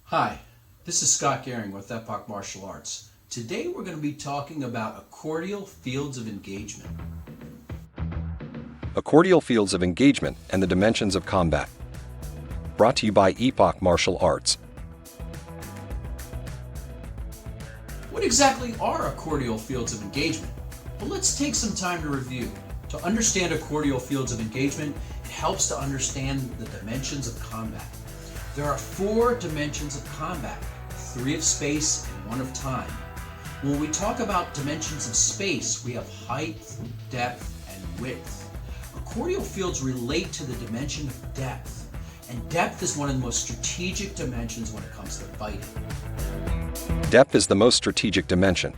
Hi, this is Scott Gehring with Epoch Martial Arts. Today we're going to be talking about accordial fields of engagement. Accordial fields of engagement and the dimensions of combat. Brought to you by Epoch Martial Arts. What exactly are accordial fields of engagement? Well, let's take some time to review. To understand accordial fields of engagement, it helps to understand the dimensions of combat. There are 4 dimensions of combat, 3 of space and 1 of time. When we talk about dimensions of space, we have height, depth, and width. Accordial fields relate to the dimension of depth, and depth is one of the most strategic dimensions when it comes to fighting. Depth is the most strategic dimension.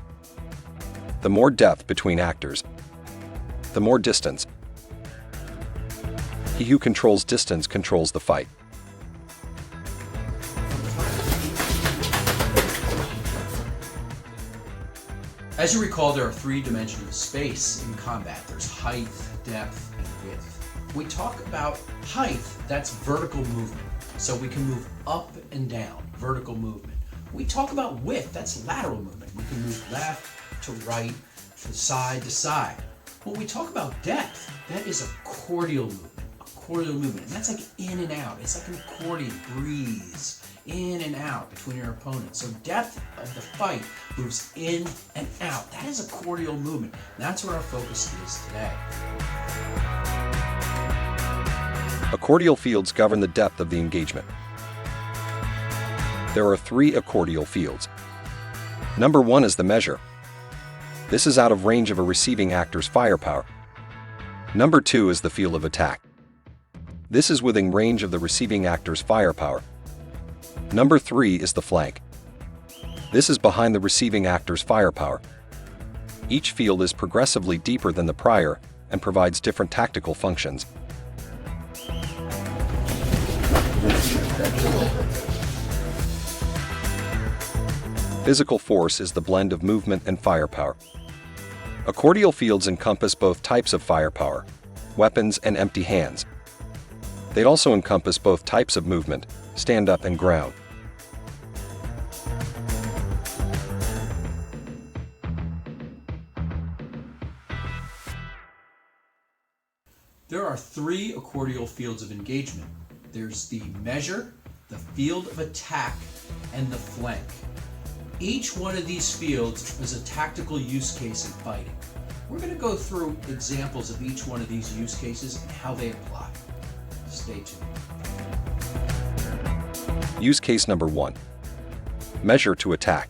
The more depth between actors, the more distance. He who controls distance controls the fight. As you recall, there are 3 dimensions of space in combat. There's height, depth, and width. When we talk about height, that's vertical movement. So we can move up and down, vertical movement. When we talk about width, that's lateral movement. We can move left to right, from side to side. When we talk about depth, that is accordial movement. Accordial movement, and that's like in and out. It's like an accordion, breeze in and out between your opponents. So depth of the fight moves in and out. That is accordial movement. And that's where our focus is today. Accordial fields govern the depth of the engagement. There are 3 accordial fields. Number 1 is the measure. This is out of range of a receiving actor's firepower. Number 2 is the field of attack. This is within range of the receiving actor's firepower. Number 3 is the flank. This is behind the receiving actor's firepower. Each field is progressively deeper than the prior and provides different tactical functions. Physical force is the blend of movement and firepower. Accordial fields encompass both types of firepower, weapons and empty hands. They also encompass both types of movement, stand-up and ground. There are 3 accordial fields of engagement. There's the measure, the field of attack, and the flank. Each one of these fields is a tactical use case in fighting. We're going to go through examples of each one of these use cases and how they apply. Stay tuned. Use case number 1. Measure to attack.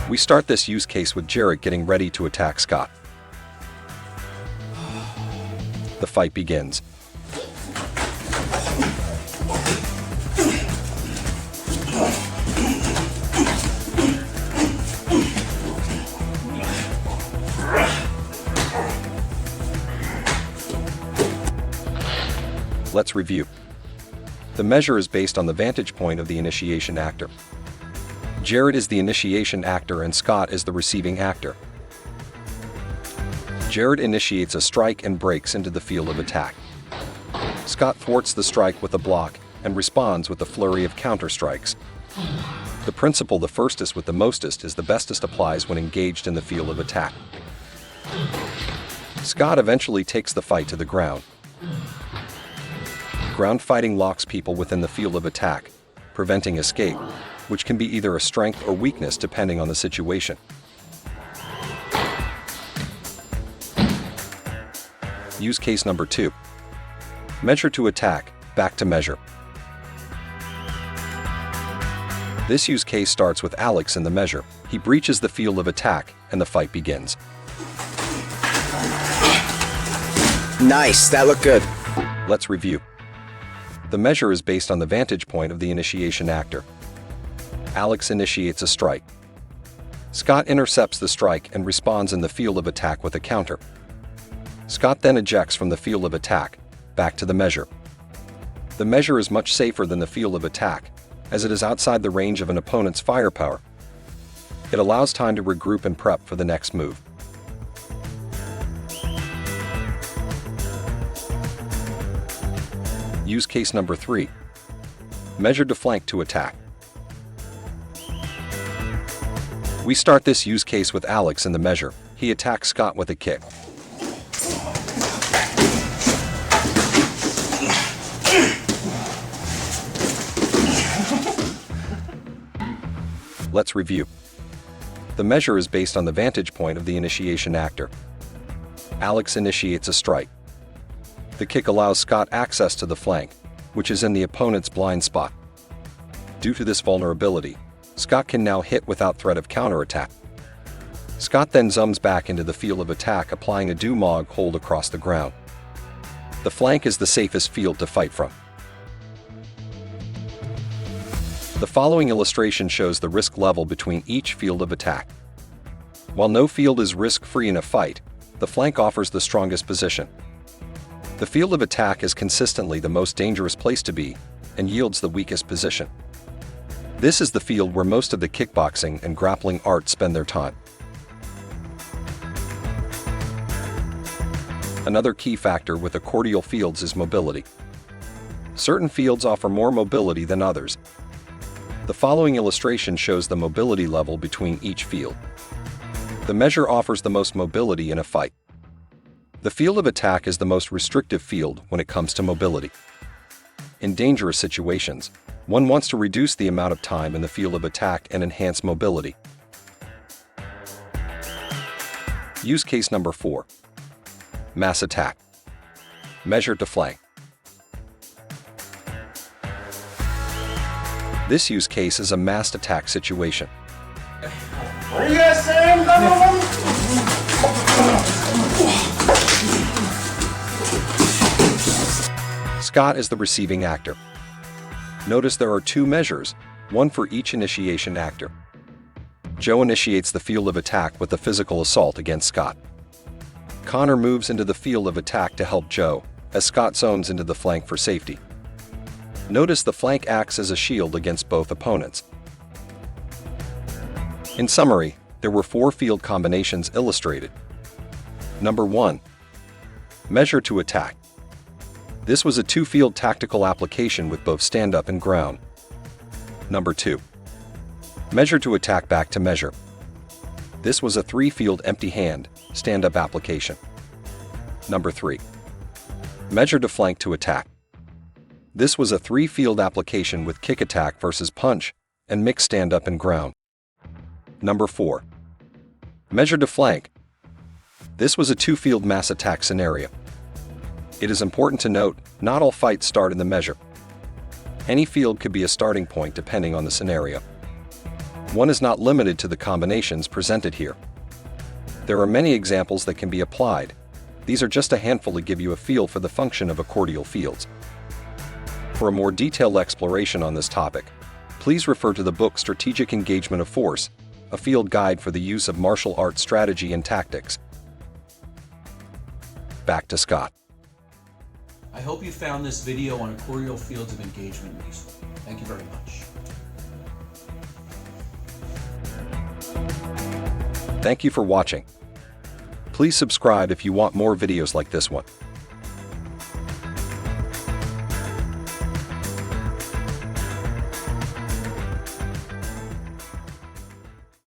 We start this use case with Jeet getting ready to attack Scott. The fight begins. Let's review. The measure is based on the vantage point of the initiation actor. Jeet is the initiation actor and Scott is the receiving actor. Jeet initiates a strike and breaks into the field of attack. Scott thwarts the strike with a block and responds with a flurry of counter-strikes. The principle the firstest with the mostest is the bestest applies when engaged in the field of attack. Scott eventually takes the fight to the ground. Ground fighting locks people within the field of attack, preventing escape, which can be either a strength or weakness depending on the situation. Use case number 2. Measure to attack, back to measure. This use case starts with Alex in the measure. He breaches the field of attack and the fight begins. Nice, that looked good. Let's review. The measure is based on the vantage point of the initiation actor. Alex initiates a strike. Scott intercepts the strike and responds in the field of attack with a counter. Scott then ejects from the field of attack, back to the measure. The measure is much safer than the field of attack, as it is outside the range of an opponent's firepower. It allows time to regroup and prep for the next move. Use case number 3. Measure to flank to attack. We start this use case with Alex in the measure. He attacks Scott with a kick. Let's review. The measure is based on the vantage point of the initiation actor. Alex initiates a strike. The kick allows Scott access to the flank, which is in the opponent's blind spot. Due to this vulnerability, Scott can now hit without threat of counterattack. Scott then zooms back into the field of attack, applying a do-mog hold across the ground. The flank is the safest field to fight from. The following illustration shows the risk level between each field of attack. While no field is risk-free in a fight, the flank offers the strongest position. The field of attack is consistently the most dangerous place to be and yields the weakest position. This is the field where most of the kickboxing and grappling arts spend their time. Another key factor with accordial fields is mobility. Certain fields offer more mobility than others. The following illustration shows the mobility level between each field. The measure offers the most mobility in a fight. The field of attack is the most restrictive field when it comes to mobility. In dangerous situations, one wants to reduce the amount of time in the field of attack and enhance mobility. Use case number 4. Mass attack. Measure to flank. This use case is a massed attack situation. What are you guys saying? Scott is the receiving actor. Notice there are 2 measures, one for each initiation actor. Joe initiates the field of attack with the physical assault against Scott. Connor moves into the field of attack to help Joe, as Scott zones into the flank for safety. Notice the flank acts as a shield against both opponents. In summary, there were 4 field combinations illustrated. Number 1. Measure to attack. This was a 2-field tactical application with both stand-up and ground. Number 2. Measure to attack back to measure. This was a 3-field empty hand, stand-up application. Number 3. Measure to flank to attack. This was a 3-field application with kick attack versus punch, and mixed stand-up and ground. Number 4. Measure to flank. This was a 2-field mass attack scenario. It is important to note, not all fights start in the measure. Any field could be a starting point depending on the scenario. One is not limited to the combinations presented here. There are many examples that can be applied. These are just a handful to give you a feel for the function of accordial fields. For a more detailed exploration on this topic, please refer to the book Strategic Engagement of Force, a field guide for the use of martial arts strategy and tactics. Back to Scott. I hope you found this video on accordial fields of engagement useful. Thank you very much. Thank you for watching. Please subscribe if you want more videos like this one.